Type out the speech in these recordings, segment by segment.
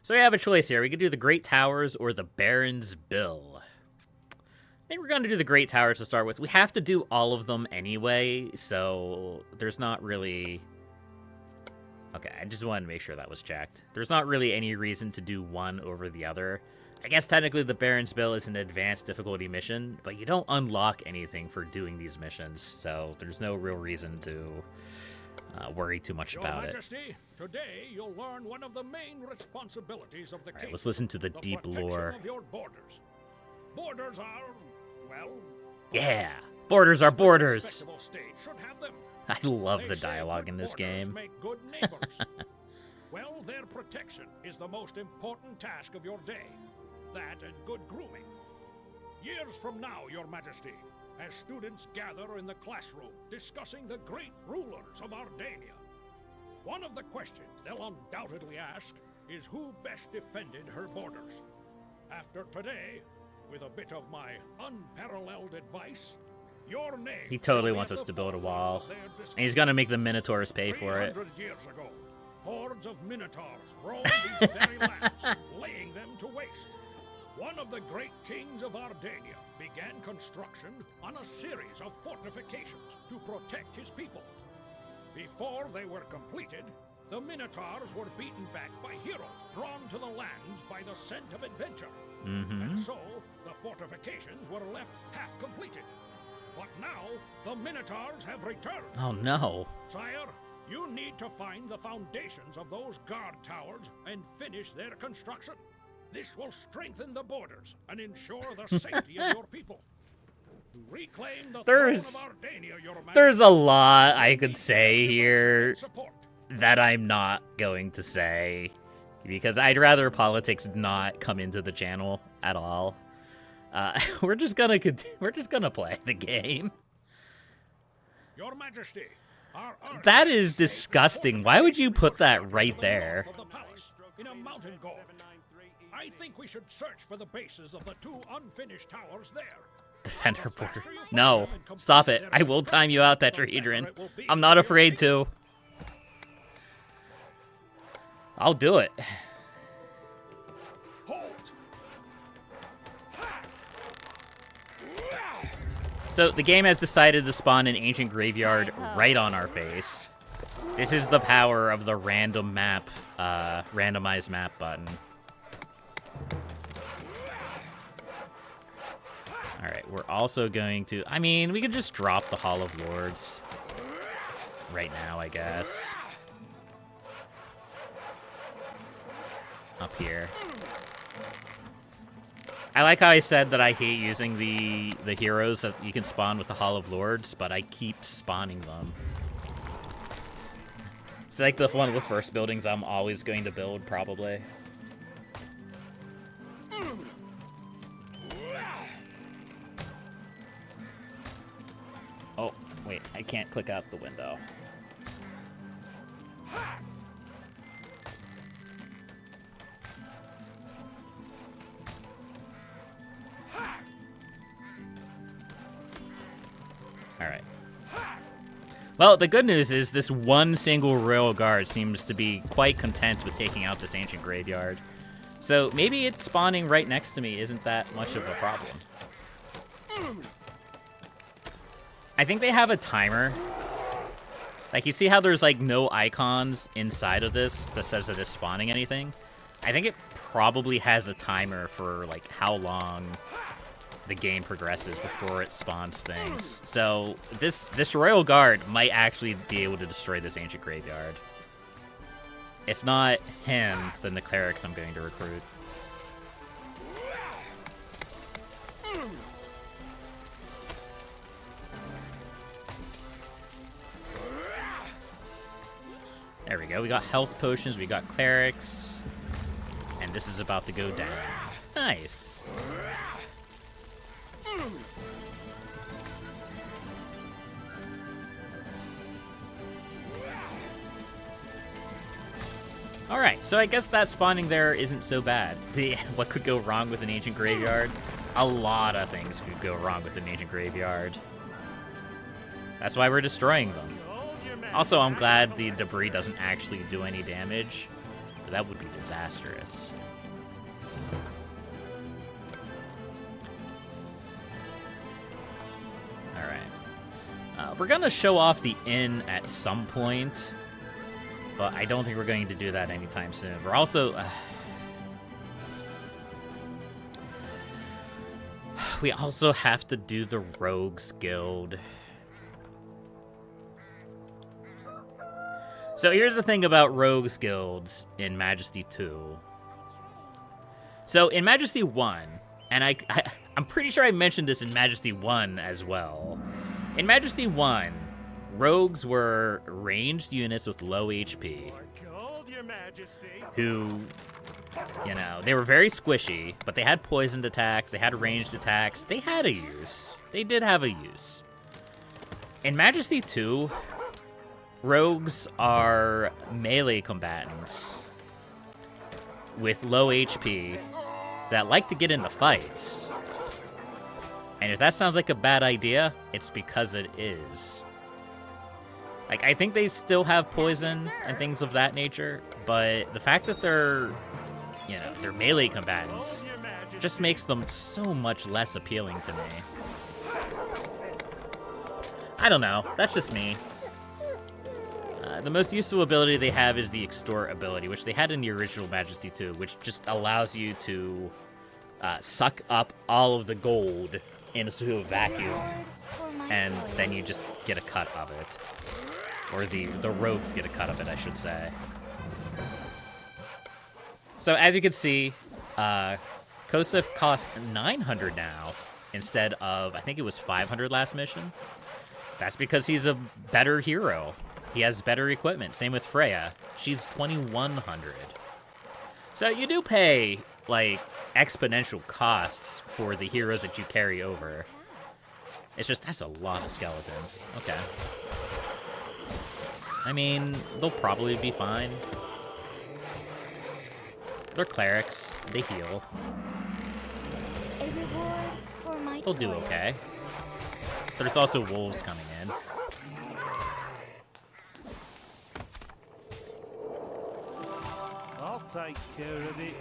So we have a choice here. We could do the Great Towers or the Baron's Bill. I think we're going to do the Great Towers to start with. We have to do all of them anyway, so there's not really... Okay, I just wanted to make sure that was checked. There's not really any reason to do one over the other. I guess technically the Baron's Bill is an advanced difficulty mission, but you don't unlock anything for doing these missions, so there's no real reason to worry too much about Your Majesty, today you'll learn one of the main responsibilities of the king. Let's listen to the deep lore. Of your borders. Borders are, well... Yeah, borders are borders. State should have them. I love the dialogue in this game. Make good neighbors. Well, their protection is the most important task of your day. That and good grooming. Years from now, Your Majesty, as students gather in the classroom discussing the great rulers of Ardania, one of the questions they'll undoubtedly ask is who best defended her borders. After today, with a bit of my unparalleled advice, your name... He totally wants us to build a wall, and he's gonna make the Minotaurs pay for it. 300 years ago, hordes of Minotaurs roamed these very lands, laying them to waste. One of the great kings of Ardania began construction on a series of fortifications to protect his people. Before they were completed, the Minotaurs were beaten back by heroes drawn to the lands by the scent of adventure. And so, the fortifications were left half completed. But now, the Minotaurs have returned. Oh no. Sire, you need to find the foundations of those guard towers and finish their construction. This will strengthen the borders and ensure the safety of your people. To reclaim the throne of Ardania, Your Majesty, there's a lot I could say here that I'm not going to say, because I'd rather politics not come into the channel at all. We're just gonna play the game. Your Majesty, that is disgusting. Why would you put that right there? In a mountain gorge. I think we should search for the bases of the two unfinished towers there. Defender border. No, stop it. I will time you out, Tetrahedron. I'm not afraid to. I'll do it. So the game has decided to spawn an ancient graveyard right on our face. This is the power of the random map, randomized map button. Alright, we're also going to... I mean, we could just drop the Hall of Lords right now, I guess. Up here. I like how I said that I hate using the heroes that you can spawn with the Hall of Lords, but I keep spawning them. It's like one of the first buildings I'm always going to build, probably. Oh, wait, I can't click out the window. Alright. Well, the good news is this one single royal guard seems to be quite content with taking out this ancient graveyard. So maybe it spawning right next to me isn't that much of a problem. I think they have a timer. Like, you see how there's, like, no icons inside of this that says it is spawning anything? I think it probably has a timer for, like, how long the game progresses before it spawns things. So this royal guard might actually be able to destroy this ancient graveyard. If not him, then the clerics I'm going to recruit. There we go. We got health potions, we got clerics, and this is about to go down. Nice. Alright, so I guess that spawning there isn't so bad. What could go wrong with an ancient graveyard? A lot of things could go wrong with an ancient graveyard. That's why we're destroying them. Also, I'm glad the debris doesn't actually do any damage. That would be disastrous. Alright. We're gonna show off the inn at some point, but I don't think we're going to do that anytime soon. We're also... we also have to do the Rogues Guild. So here's the thing about Rogues Guilds in Majesty 2. So in Majesty 1, and I'm pretty sure I mentioned this in Majesty 1 as well. In Majesty 1, rogues were ranged units with low HP who, you know, they were very squishy, but they had poisoned attacks, they had ranged attacks, they had a use. They did have a use. In Majesty 2, rogues are melee combatants with low HP that like to get into fights. And if that sounds like a bad idea, it's because it is. Like, I think they still have poison and things of that nature, but the fact that they're, you know, they're melee combatants just makes them so much less appealing to me. I don't know, that's just me. The most useful ability they have is the Extort ability, which they had in the original Majesty 2, which just allows you to suck up all of the gold into a vacuum, and then you just get a cut of it. Or the rogues get a cut of it, I should say. So as you can see, Kosef costs 900 now, instead of, I think it was 500 last mission. That's because he's a better hero. He has better equipment. Same with Freya. She's 2100. So you do pay, like, exponential costs for the heroes that you carry over. It's just, that's a lot of skeletons. Okay. I mean, they'll probably be fine. They're clerics. They heal. They'll do okay. There's also wolves coming in. Take care of it.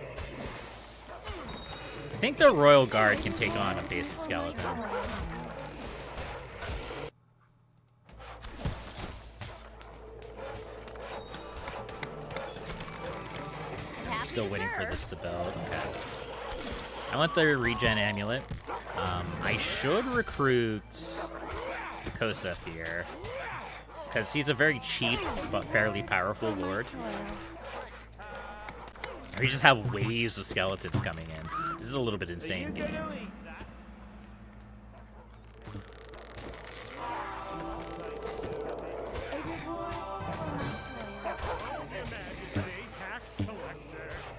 I think the Royal Guard can take on a basic skeleton. Still waiting for this to build. Okay. I want the regen amulet. I should recruit Kosef here, because he's a very cheap but fairly powerful lord. We just have waves of skeletons coming in. This is a little bit insane game.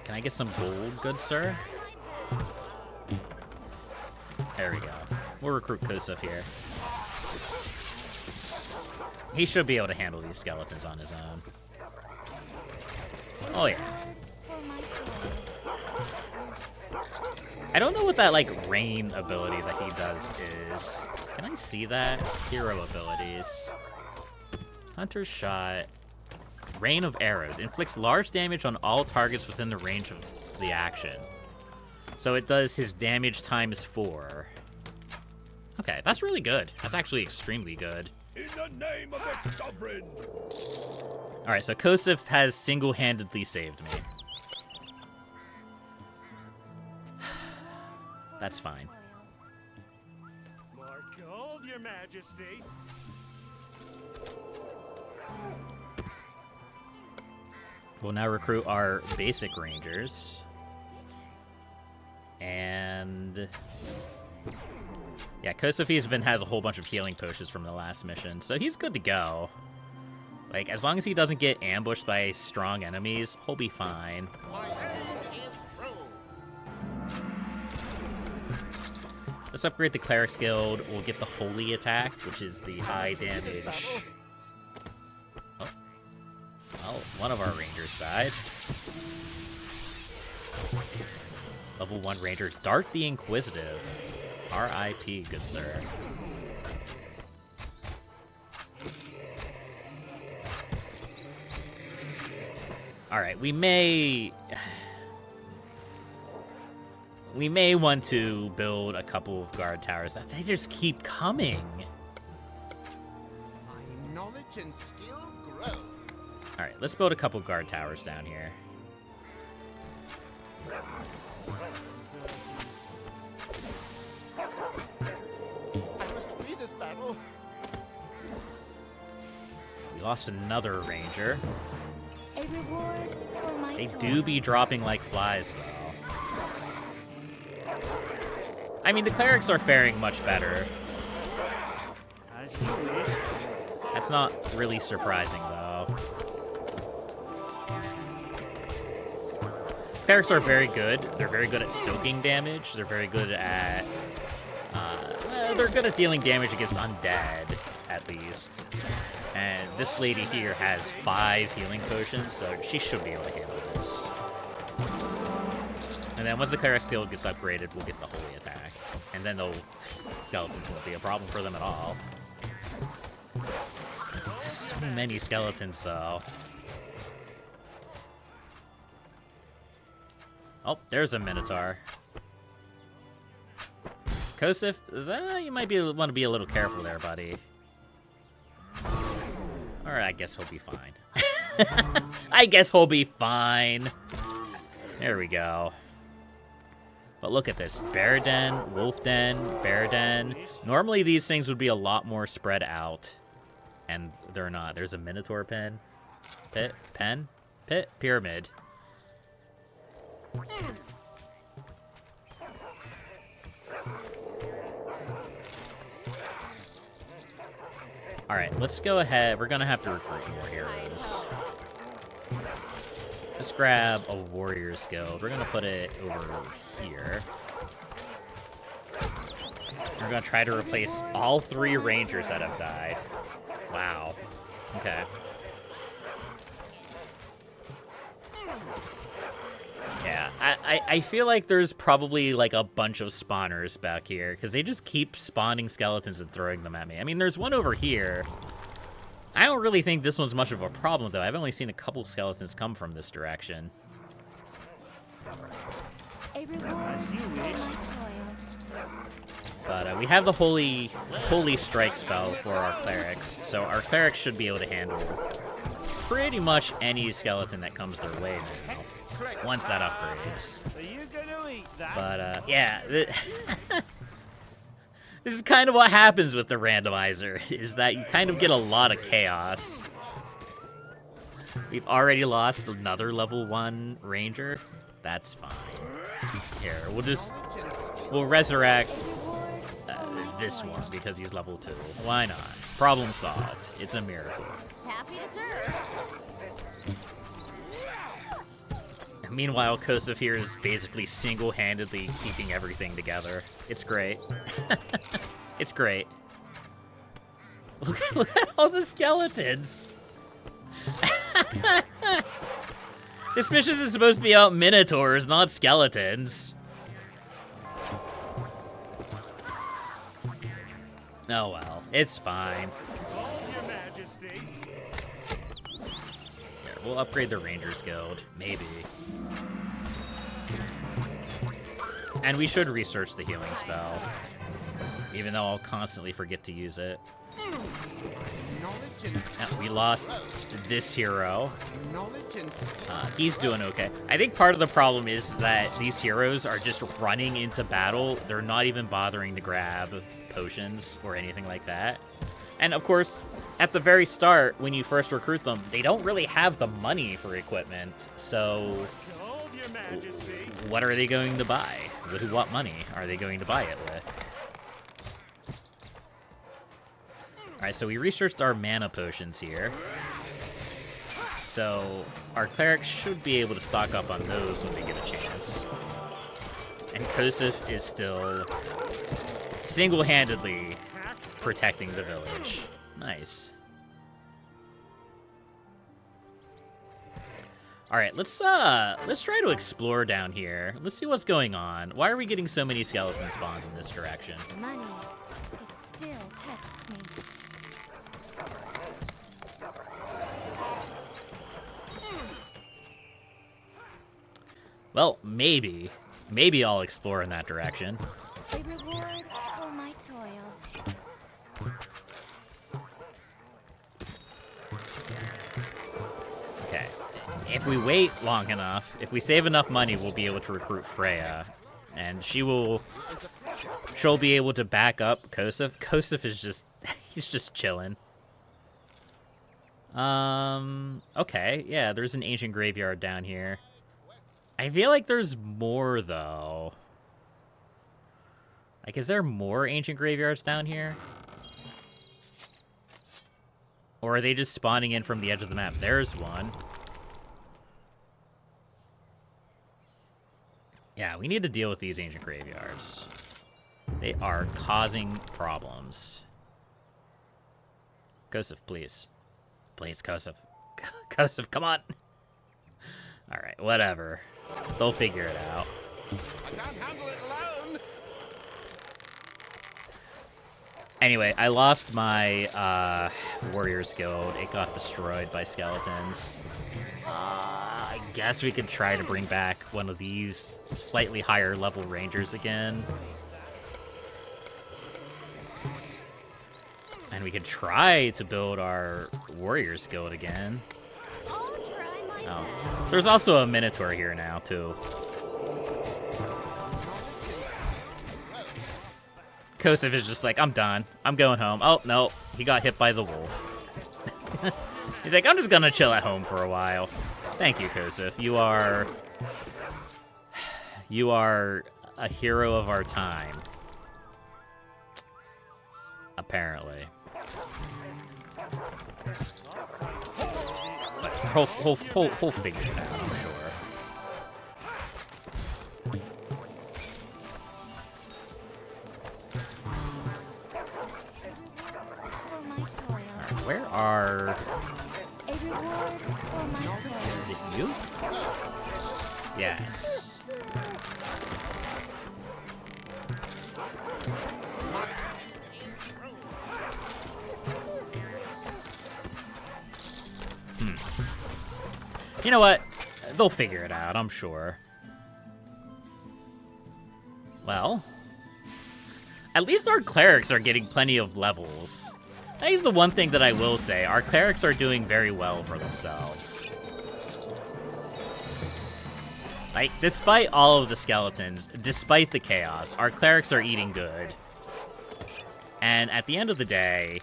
Can I get some gold, good sir? There we go. We'll recruit Kosef here. He should be able to handle these skeletons on his own. Oh yeah. I don't know what that, like, rain ability that he does is. Can I see that? Hero abilities. Hunter's Shot. Rain of Arrows. Inflicts large damage on all targets within the range of the action. So it does his damage times 4. Okay, that's really good. That's actually extremely good. In the name of the sovereign. Alright, so Kosef has single-handedly saved me. That's fine. More gold, Your Majesty. We'll now recruit our basic rangers. And yeah, Kosef has a whole bunch of healing potions from the last mission, so he's good to go. Like, as long as he doesn't get ambushed by strong enemies, he'll be fine. Let's upgrade the Cleric's Guild. We'll get the Holy Attack, which is the high damage. Oh. Well, one of our rangers died. Level 1 rangers. Dart the Inquisitive. R.I.P., good sir. Alright, we may want to build a couple of guard towers. They just keep coming. My knowledge and skill grow. Alright, let's build a couple guard towers down here. I must flee this battle. We lost another ranger. A reward for my They toil. do be dropping like flies, though. I mean, the clerics are faring much better. As you wish. That's not really surprising, though. Clerics are very good. They're very good at soaking damage. They're very good at... they're good at dealing damage against undead, at least. And this lady here has 5 healing potions, so she should be able to handle this. And then once the cleric skill gets upgraded, we'll get the holy attack. And then the skeletons won't be a problem for them at all. There's so many skeletons, though. Oh, there's a Minotaur. Kosif, you might want to be a little careful there, buddy. Alright, I guess he'll be fine. I guess he'll be fine. There we go. But look at this. Bear den, wolf den, bear den. Normally these things would be a lot more spread out. And they're not. There's a Minotaur pen. Pit? Pen? Pit? Pyramid. Alright, let's go ahead. We're gonna have to recruit more heroes. Let's grab a warrior's guild. We're gonna put it over here. We're gonna try to replace all 3 rangers that have died. Wow. Okay. Yeah, I feel like there's probably like a bunch of spawners back here because they just keep spawning skeletons and throwing them at me. I mean, there's one over here. I don't really think this one's much of a problem, though. I've only seen a couple skeletons come from this direction. A reward for my toil. But we have the Holy Strike spell for our clerics, so our clerics should be able to handle pretty much any skeleton that comes their way now, once that upgrades. Are you gonna eat that? But, yeah. This is kind of what happens with the randomizer, is that you kind of get a lot of chaos. We've already lost another level 1 ranger. That's fine. Here, we'll resurrect this one because he's level 2. Why not? Problem solved. It's a miracle. Happy to serve. Meanwhile, Kosif here is basically single-handedly keeping everything together. It's great. It's great. Look at all the skeletons. This mission is supposed to be about minotaurs, not skeletons. Oh well, it's fine. Hold your majesty. Here, we'll upgrade the Rangers Guild, maybe. And we should research the healing spell, even though I'll constantly forget to use it. Now, we lost this hero. He's doing okay. I think part of the problem is that these heroes are just running into battle. They're not even bothering to grab potions or anything like that. And of course, at the very start, when you first recruit them, they don't really have the money for equipment. So Hold your majesty. what are they going to buy? With what money are they going to buy it with? Alright, so we researched our mana potions here. So our clerics should be able to stock up on those when they get a chance. And Kosif is still single-handedly protecting the village. Nice. Alright, let's try to explore down here. Let's see what's going on. Why are we getting so many skeleton spawns in this direction? Money. It still tests me. Well, maybe. Maybe I'll explore in that direction. A reward for my toil. Okay. If we wait long enough, if we save enough money, we'll be able to recruit Freya. And she'll be able to back up Kosef. Kosef is just, he's just chilling. Okay, yeah, there's an ancient graveyard down here. I feel like there's more, though. Like, is there more ancient graveyards down here? Or are they just spawning in from the edge of the map? There's one. Yeah, we need to deal with these ancient graveyards. They are causing problems. Kosef, please. Please, Kosef. Kosef, come on. Alright, whatever. They'll figure it out. I can't handle it alone. Anyway, I lost my Warriors Guild. It got destroyed by skeletons. I guess we could try to bring back one of these slightly higher level Rangers again. And we could try to build our Warriors Guild again. I'll try my Oh, there's also a Minotaur here now, too. Kosef is just like, I'm done. I'm going home. Oh, no. He got hit by the wolf. He's like, I'm just gonna chill at home for a while. Thank you, Kosef. You are a hero of our time. Apparently. But he'll figure it out, I'm sure. for my toil. Alright, where are... A reward for my Is toil. it you? Yes. You know what? They'll figure it out, I'm sure. Well, at least our clerics are getting plenty of levels. That is the one thing that I will say. Our clerics are doing very well for themselves. Like, despite all of the skeletons, despite the chaos, our clerics are eating good. And at the end of the day,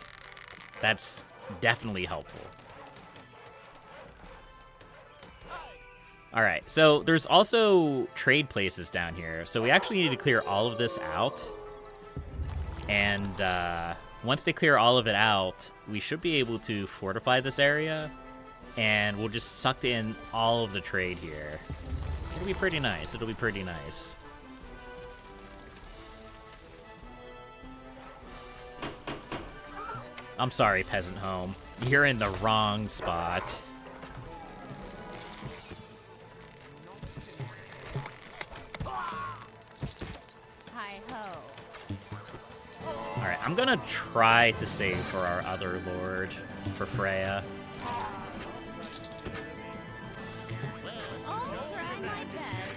that's definitely helpful. Alright, so there's also trade places down here. So we actually need to clear all of this out. And once they clear all of it out, we should be able to fortify this area. And we'll just suck in all of the trade here. It'll be pretty nice. It'll be pretty nice. I'm sorry, peasant home. You're in the wrong spot. Hi-ho. Alright, I'm gonna try to save for our other lord, for Freya. I'll try my best.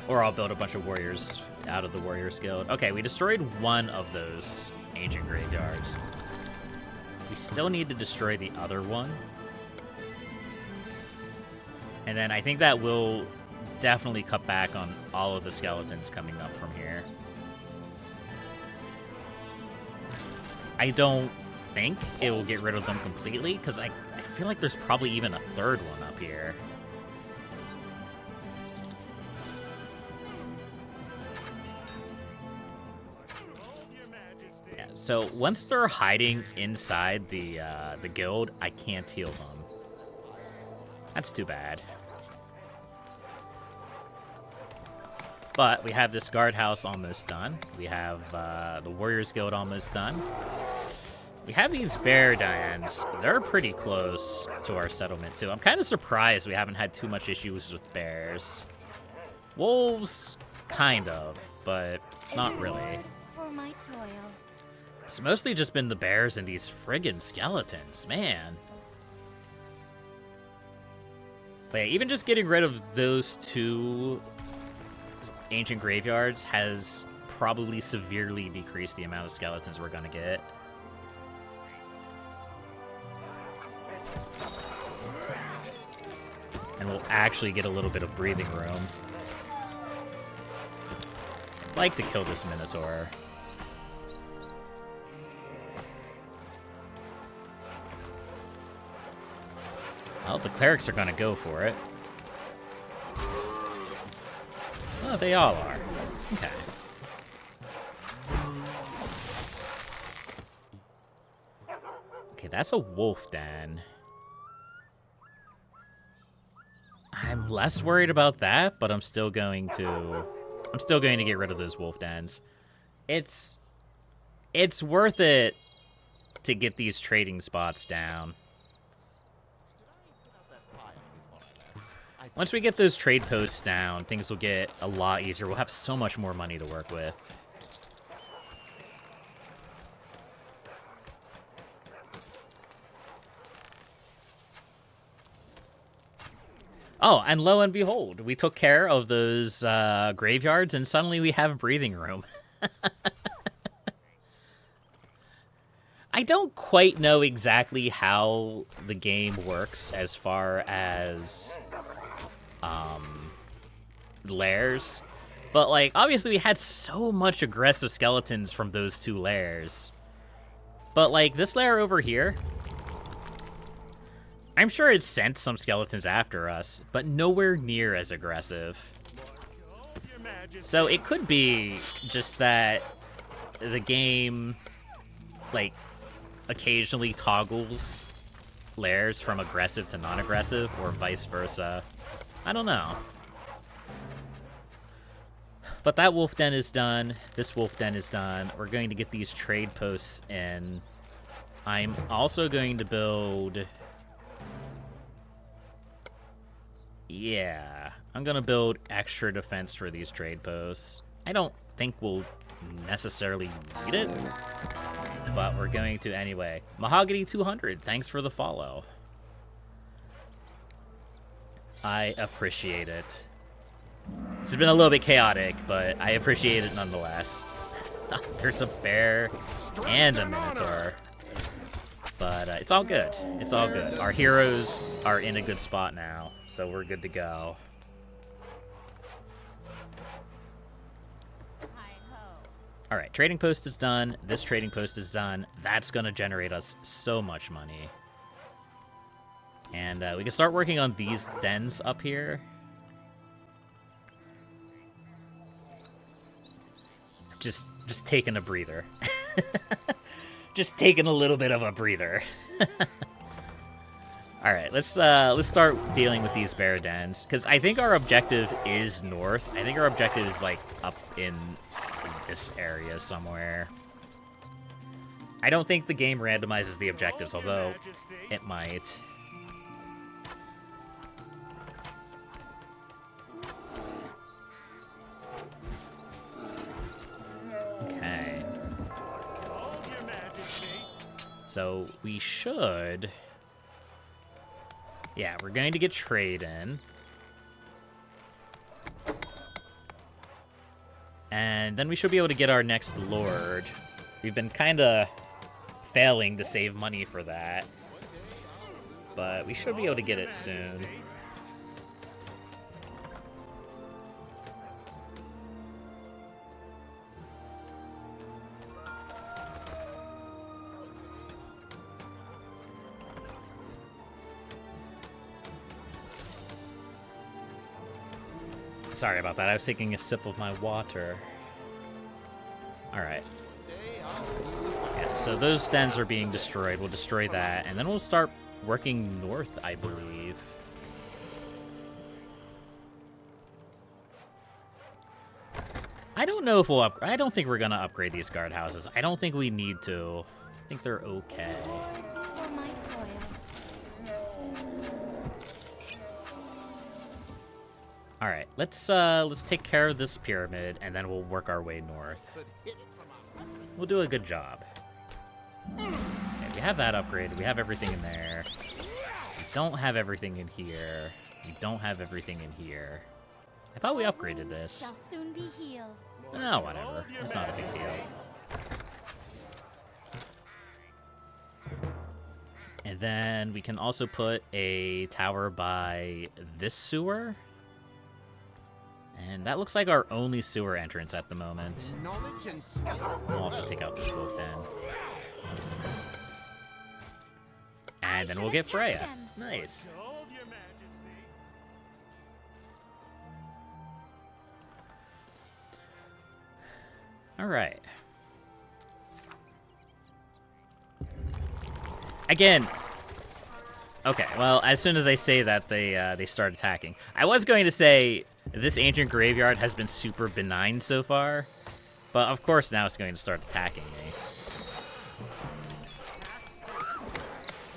Or I'll build a bunch of warriors out of the Warriors Guild. Okay, we destroyed one of those ancient graveyards. We still need to destroy the other one. And then I think that will definitely cut back on all of the skeletons coming up from here. I don't think it will get rid of them completely, because I feel like there's probably even a third one up here. Yeah, so once they're hiding inside the guild, I can't heal them. That's too bad. But we have this guardhouse almost done. We have the Warriors Guild almost done. We have these bear dens. They're pretty close to our settlement, too. I'm kind of surprised we haven't had too much issues with bears. Wolves, kind of, but not really. For my toil. It's mostly just been the bears and these friggin' skeletons, man. But yeah, even just getting rid of those 2 ancient graveyards has probably severely decreased the amount of skeletons we're gonna get. And we'll actually get a little bit of breathing room. I'd like to kill this Minotaur. Well, the clerics are gonna go for it. Oh, they all are. Okay. Okay, that's a wolf den. I'm less worried about that, but I'm still going to get rid of those wolf dens. It's worth it to get these trading spots down. Once we get those trade posts down, things will get a lot easier. We'll have so much more money to work with. Oh, and lo and behold, we took care of those graveyards, and suddenly we have breathing room. I don't quite know exactly how the game works as far as lairs, but like obviously we had so much aggressive skeletons from those 2 lairs. But like this lair over here, I'm sure it sent some skeletons after us, but nowhere near as aggressive. So it could be just that the game, like, occasionally toggles lairs from aggressive to non-aggressive, or vice versa. I don't know. But that wolf den is done. This wolf den is done. We're going to get these trade posts in. I'm also going to build... Yeah, I'm gonna build extra defense for these trade posts. I don't think we'll necessarily need it, but we're going to anyway. Mahogany 200, thanks for the follow. I appreciate it. This has been a little bit chaotic, but I appreciate it nonetheless. There's a bear and a minotaur. But it's all good. It's all good. Our heroes are in a good spot now, so we're good to go. All right, trading post is done. This trading post is done. That's going to generate us so much money. And we can start working on these dens up here. Just taking a breather. Just taking a little bit of a breather. All right, let's start dealing with these bear dens, because I think our objective is north. I think our objective is like up in this area somewhere. I don't think the game randomizes the objectives, although it might. Okay. So we should... Yeah, we're going to get trade in. And then we should be able to get our next lord. We've been kind of failing to save money for that. But we should be able to get it soon. Sorry about that, I was taking a sip of my water. Alright. Yeah, so those dens are being destroyed. We'll destroy that, and then we'll start working north, I believe. I don't know if we'll I don't think we're gonna upgrade these guardhouses. I don't think we need to. I think they're okay. For my toil. All right, let's take care of this pyramid, and then we'll work our way north. We'll do a good job. Okay, we have that upgraded. We have everything in there. We don't have everything in here. We don't have everything in here. I thought we upgraded Wounds this. shall soon be healed. Oh, whatever. It's not a big deal. And then we can also put a tower by this sewer. And that looks like our only sewer entrance at the moment. Knowledge and skill. We'll also take out this boat then. And then we'll get Freya. Nice. Behold your majesty. Alright. Again. Okay, well, as soon as I say that, they start attacking. I was going to say this ancient graveyard has been super benign so far, but of course now it's going to start attacking me.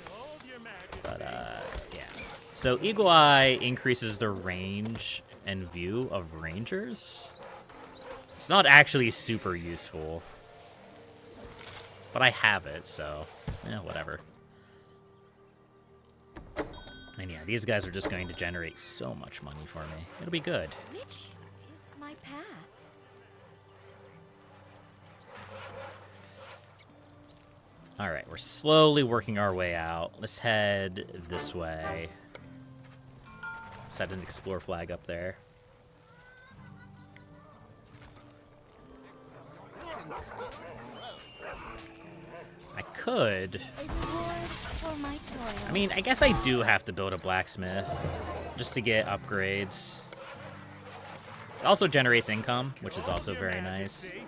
Behold your majesty. But, yeah. So Eagle Eye increases the range and view of rangers. It's not actually super useful, but I have it, so, whatever. And yeah, these guys are just going to generate so much money for me. It'll be good. Which is my path? Alright, we're slowly working our way out. Let's head this way. Set an explore flag up there. I could. A reward for my toil. I mean, I guess I do have to build a blacksmith just to get upgrades. It also generates income, which is also Your very nice. majesty.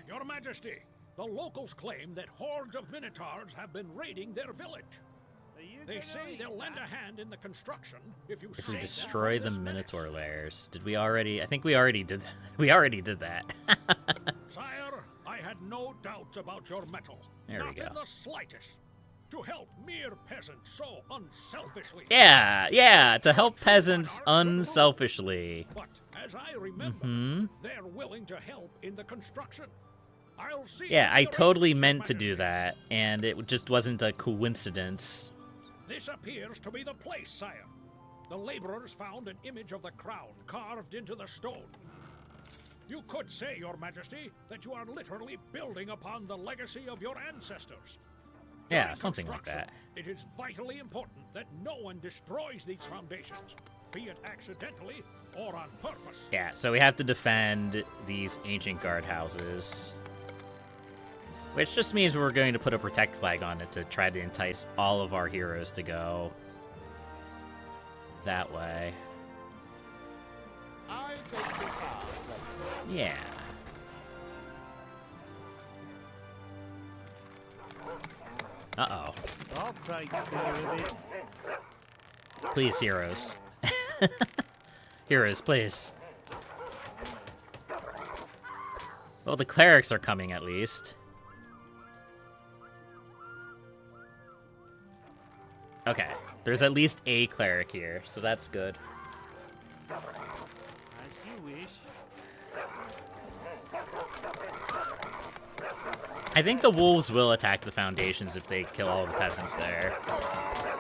Your Majesty, the locals claim that hordes of minotaurs have been raiding their village. Are you They gonna say eat they'll lend that? a hand in the construction if you If we save them destroy from the this menace. Minotaur lairs. Did we already? I think we already did. We already did that. Sire, I had no doubts about your mettle. There we Not go. in the slightest. To help mere peasants so unselfishly. Yeah, to help peasants unselfishly. But as I remember, Hmm? they're willing to help in the construction. I'll see. Yeah, to I the totally arrangements, meant to Your do Majesty. that, and it just wasn't a coincidence. This appears to be the place, sire. The laborers found an image of the crown carved into the stone. You could say, Your Majesty, that you are literally building upon the legacy of your ancestors. Yeah, During something like construction, that. It is vitally important that no one destroys these foundations, be it accidentally or on purpose. Yeah, so we have to defend these ancient guardhouses. Which just means we're going to put a protect flag on it to try to entice all of our heroes to go that way. I take the path, let's say. Yeah. Uh-oh. I'll take care of it. Please, heroes. Heroes, please. Well, the clerics are coming at least. Okay, there's at least a cleric here, so that's good. As you wish. I think the wolves will attack the foundations if they kill all the peasants there.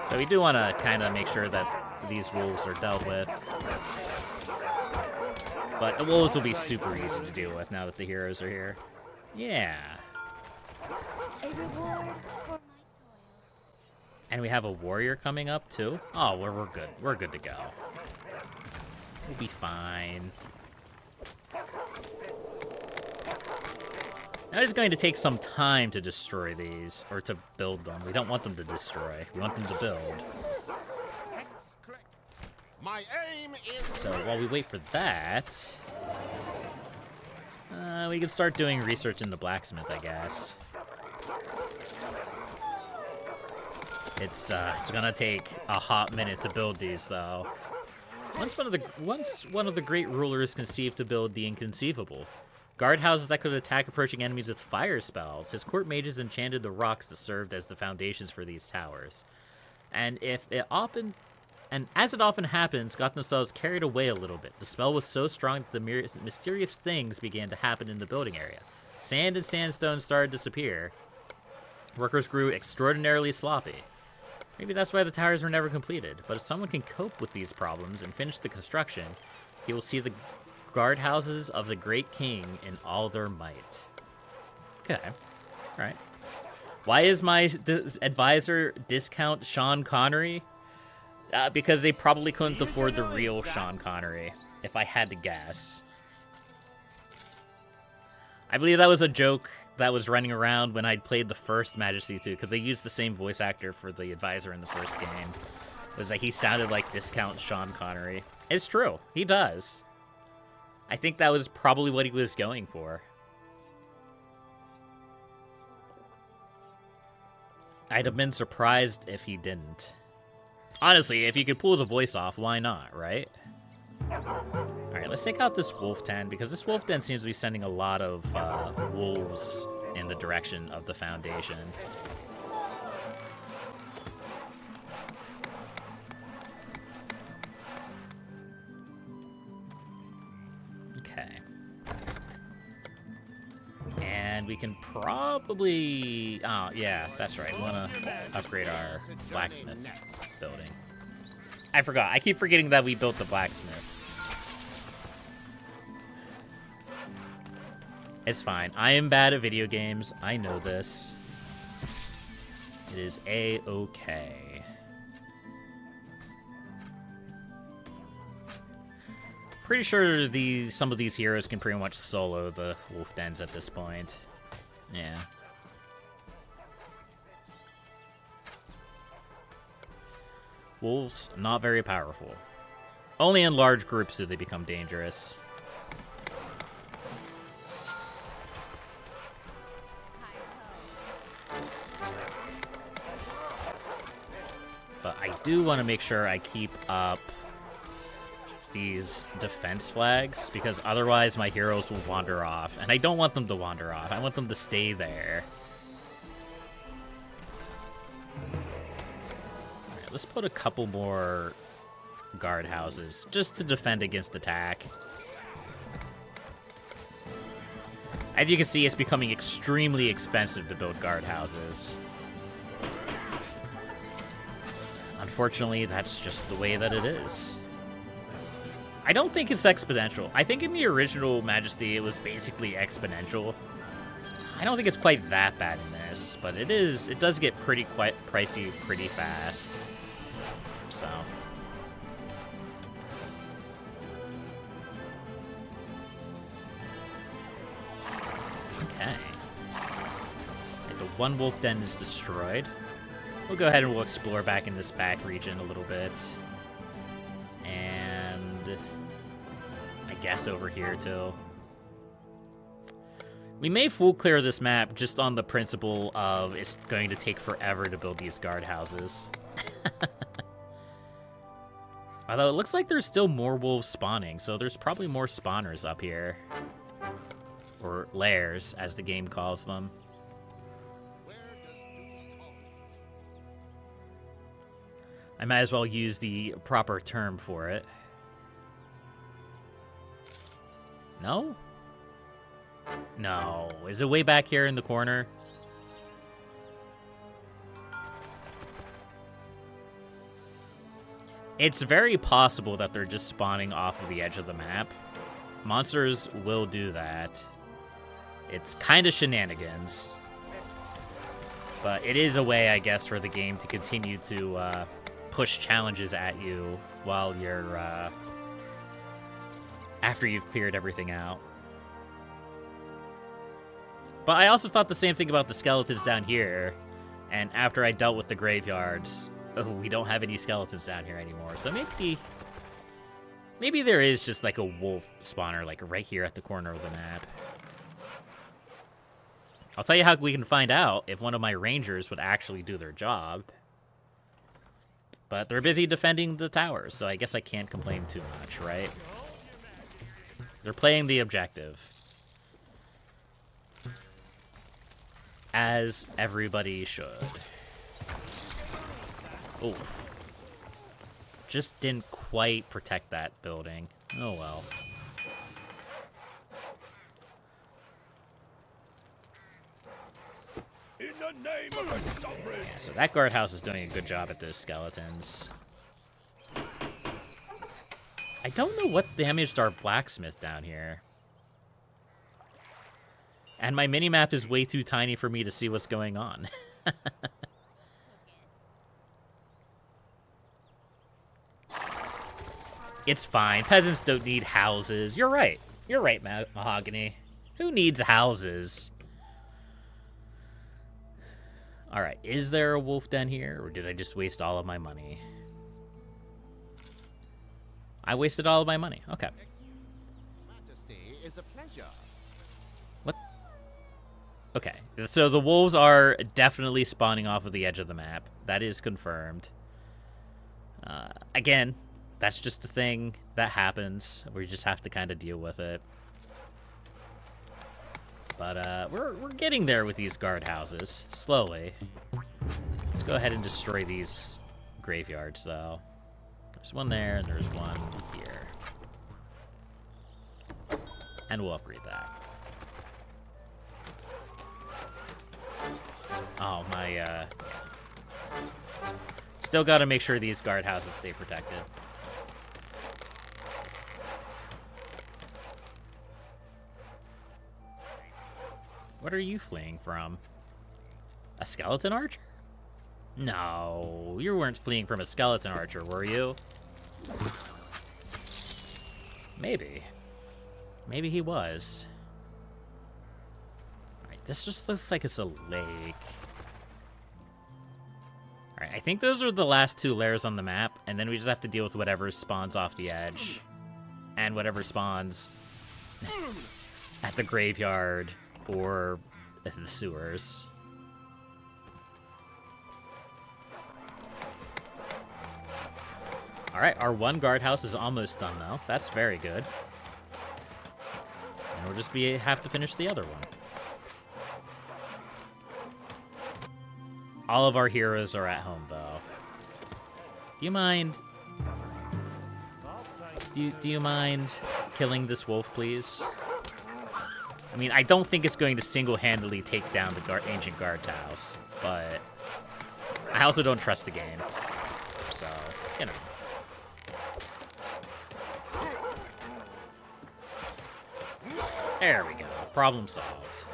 So we do want to kind of make sure that these wolves are dealt with. But the wolves will be super easy to deal with now that the heroes are here. Yeah. A reward for my toil. And we have a warrior coming up too. Oh, we're good. We're good to go. We'll be fine. Now it's going to take some time to destroy these, or to build them. We don't want them to destroy. We want them to build. My aim is So while we wait for that, we can start doing research in the blacksmith, I guess. It's gonna take a hot minute to build these, though. Once one of the great rulers conceived to build the inconceivable. Guardhouses that could attack approaching enemies with fire spells. His court mages enchanted the rocks that served as the foundations for these towers. And as it often happens, got themselves carried away a little bit. The spell was so strong that the mysterious things began to happen in the building area. Sand and sandstone started to disappear. Workers grew extraordinarily sloppy. Maybe that's why the towers were never completed. But if someone can cope with these problems and finish the construction, he will see the guardhouses of the Great King in all their might. Okay. All right. Why is my advisor discount Sean Connery? Because they probably couldn't afford the real Sean Connery, if I had to guess. I believe that was a joke that was running around when I'd played the first Majesty 2, because they used the same voice actor for the advisor in the first game. It was like he sounded like discount Sean Connery. It's true. He does. I think that was probably what he was going for. I'd have been surprised if he didn't. Honestly, if you could pull the voice off, why not, right? Alright, let's take out this wolf den, because this wolf den seems to be sending a lot of wolves in the direction of the Foundation. Okay. And we can probably... Oh, yeah, that's right. We want to upgrade our blacksmith building. I forgot. I keep forgetting that we built the blacksmith. It's fine. I am bad at video games. I know this. It is A-okay. Pretty sure some of these heroes can pretty much solo the wolf dens at this point. Yeah. Wolves, not very powerful. Only in large groups do they become dangerous. But I do want to make sure I keep up these defense flags, because otherwise my heroes will wander off. And I don't want them to wander off. I want them to stay there. Alright, let's put a couple more guard houses just to defend against attack. As you can see, it's becoming extremely expensive to build guard houses. Unfortunately, that's just the way that it is. I don't think it's exponential. I think in the original Majesty, it was basically exponential. I don't think it's quite that bad in this, but it is. It does get quite pricey pretty fast. So. Okay. The one wolf den is destroyed. We'll go ahead and we'll explore back in this back region a little bit. And I guess over here too. We may full clear this map just on the principle of it's going to take forever to build these guard houses. Although it looks like there's still more wolves spawning, so there's probably more spawners up here. Or lairs, as the game calls them. I might as well use the proper term for it. No? No. Is it way back here in the corner? It's very possible that they're just spawning off of the edge of the map. Monsters will do that. It's kind of shenanigans. But it is a way, I guess, for the game to continue to push challenges at you while you're after you've cleared everything out. But I also thought the same thing about the skeletons down here, and after I dealt with the graveyards, we don't have any skeletons down here anymore. So maybe there is just like a wolf spawner like right here at the corner of the map. I'll tell you how we can find out if one of my rangers would actually do their job. But they're busy defending the towers, so I guess I can't complain too much, right? They're playing the objective. As everybody should. Oh. Just didn't quite protect that building. Oh well. In the name of the sovereign. Yeah, so that guardhouse is doing a good job at those skeletons. I don't know what damaged our blacksmith down here. And my minimap is way too tiny for me to see what's going on. It's fine. Peasants don't need houses. You're right. You're right, Mahogany. Who needs houses? Alright, is there a wolf den here, or did I just waste all of my money? I wasted all of my money. Okay. Majesty is a pleasure. What? Okay, so the wolves are definitely spawning off of the edge of the map. That is confirmed. Again, that's just the thing that happens. We just have to kind of deal with it. But we're getting there with these guardhouses, slowly. Let's go ahead and destroy these graveyards, though. There's one there, and there's one here. And we'll upgrade that. Oh, my, Still gotta make sure these guardhouses stay protected. What are you fleeing from? A skeleton archer? No, you weren't fleeing from a skeleton archer, were you? Maybe. Maybe he was. Alright, this just looks like it's a lake. Alright, I think those are the last two layers on the map, and then we just have to deal with whatever spawns off the edge. And whatever spawns at the graveyard or at the sewers. Alright, our one guardhouse is almost done, though. That's very good. And we'll just have to finish the other one. All of our heroes are at home, though. Do you mind... Do you mind killing this wolf, please? I mean, I don't think it's going to single-handedly take down the ancient guardhouse, but I also don't trust the game. So, you know. There we go. Problem solved.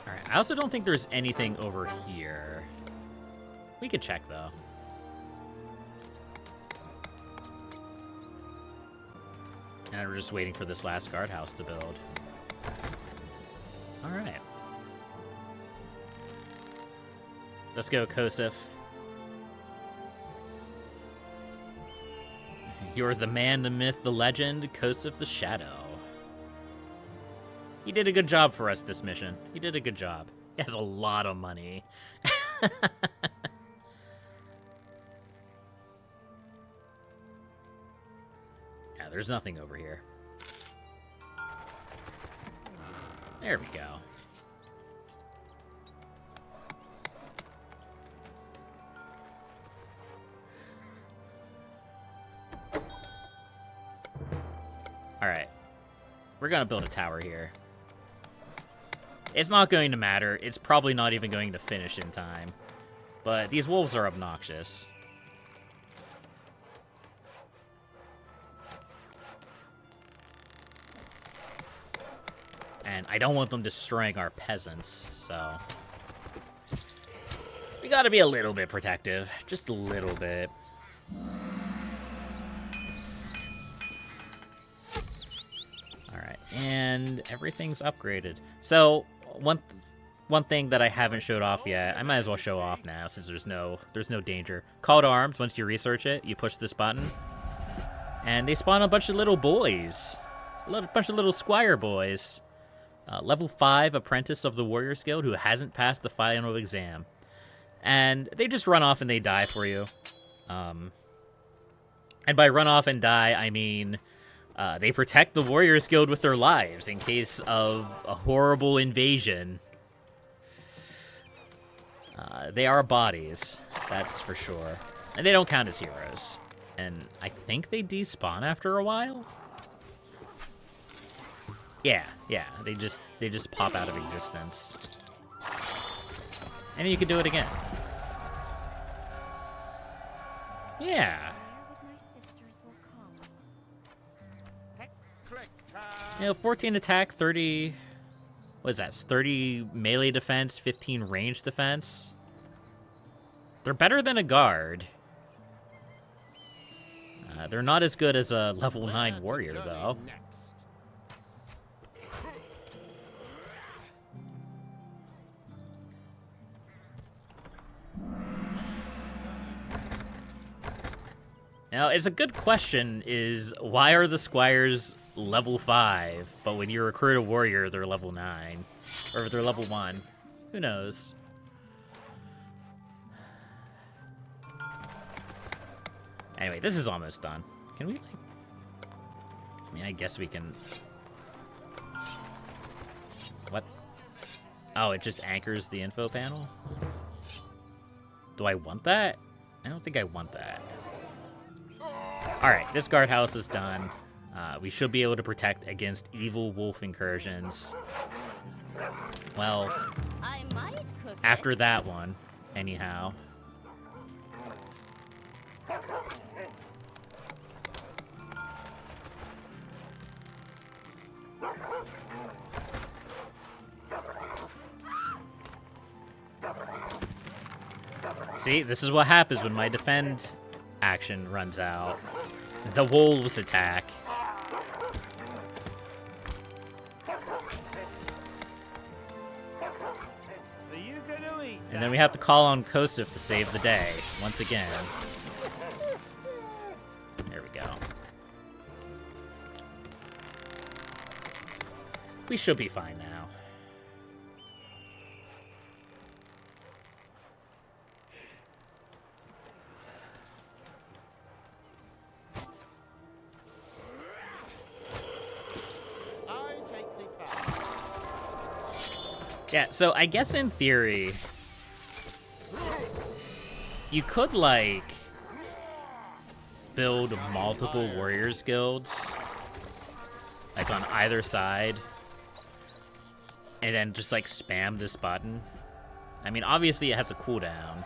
Alright, I also don't think there's anything over here. We could check, though. And we're just waiting for this last guardhouse to build. Alright. Let's go, Kosif. You're the man, the myth, the legend, Kosif the Shadow. He did a good job for us this mission. He did a good job. He has a lot of money. Yeah, there's nothing over here. There we go. Alright. We're gonna build a tower here. It's not going to matter. It's probably not even going to finish in time. But these wolves are obnoxious. And I don't want them destroying our peasants, so... we gotta be a little bit protective. Just a little bit. Alright, and everything's upgraded. So, one thing that I haven't showed off yet, I might as well show off now since there's no danger. Call to arms, once you research it, you push this button, and they spawn a bunch of little boys. A bunch of little squire boys. Level 5 apprentice of the Warriors Guild who hasn't passed the final exam. And they just run off and they die for you. And by run off and die, I mean they protect the Warriors Guild with their lives in case of a horrible invasion. They are bodies, that's for sure. And they don't count as heroes. And I think they despawn after a while. Yeah, they just pop out of existence. And you can do it again. Yeah. You know, 14 attack, 30... What is that? It's 30 melee defense, 15 range defense. They're better than a guard. They're not as good as a level 9 warrior, though. Now, it's a good question is, why are the squires level 5, but when you recruit a warrior, they're level 9? Or they're level 1. Who knows? Anyway, this is almost done. Can we, like... I mean, I guess we can... What? Oh, it just anchors the info panel? Do I want that? I don't think I want that. Alright, this guardhouse is done. We should be able to protect against evil wolf incursions. Well, I might cook after that one, anyhow. See, this is what happens when my defend action runs out. The wolves attack. Are you gonna eat And then we have to call on Kosif to save the day, once again. There we go. We should be fine now. Yeah, so I guess in theory, you could, like, build multiple warriors guilds, like, on either side, and then just, like, spam this button. I mean, obviously it has a cooldown,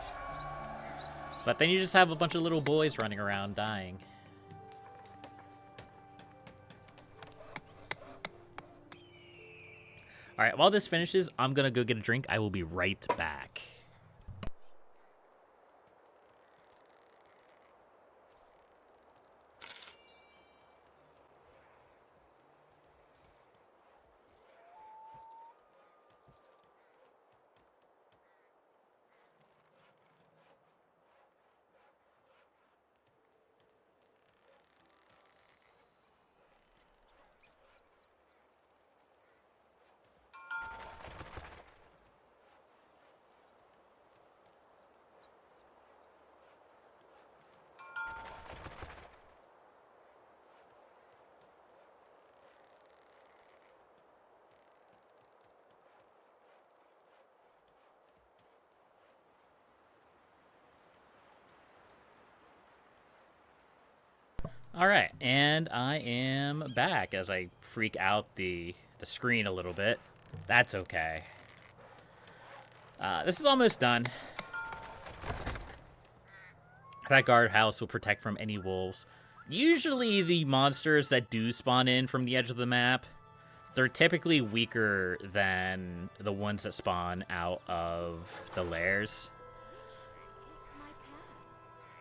but then you just have a bunch of little boys running around dying. All right, while this finishes, I'm gonna go get a drink. I will be right back. All right, and I am back as I freak out the screen a little bit. That's okay. This is almost done. That guardhouse will protect from any wolves. Usually the monsters that do spawn in from the edge of the map, they're typically weaker than the ones that spawn out of the lairs.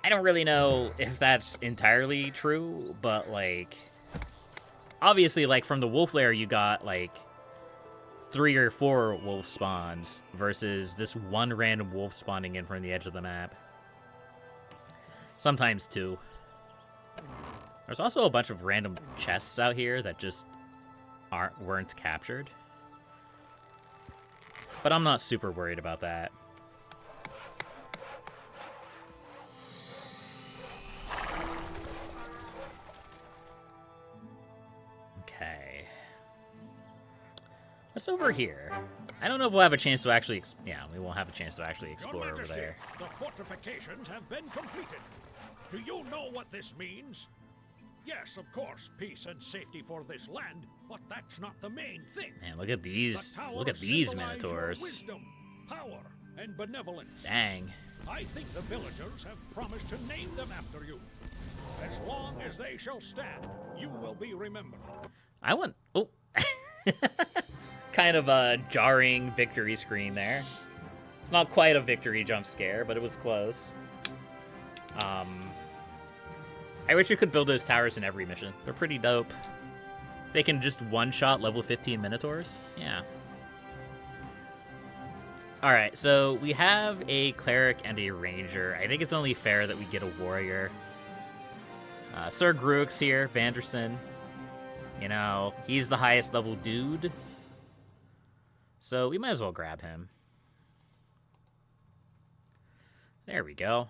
I don't really know if that's entirely true, but, like, obviously, like, from the wolf lair, you got, like, 3 or 4 wolf spawns versus this one random wolf spawning in from the edge of the map. Sometimes 2. There's also a bunch of random chests out here that just weren't captured. But I'm not super worried about that. Okay. What's over here? I don't know if we'll have a chance to actually... yeah, we won't have a chance to actually explore over there. The fortifications have been completed. Do you know what this means? Yes, of course, peace and safety for this land, but that's not the main thing. Man, look at these. The towers Look at these symbolize your minotaurs. wisdom, power, and benevolence. Dang. I think the villagers have promised to name them after you. As long as they shall stand, you will be remembered. I want. Oh. Kind of a jarring victory screen there. It's not quite a victory jump scare, but it was close. I wish you could build those towers in every mission. They're pretty dope. They can just one-shot level 15 Minotaurs. Yeah. Alright, so we have a Cleric and a Ranger. I think it's only fair that we get a Warrior. Sir Gruick's here, Vanderson. You know, he's the highest level dude. So we might as well grab him. There we go.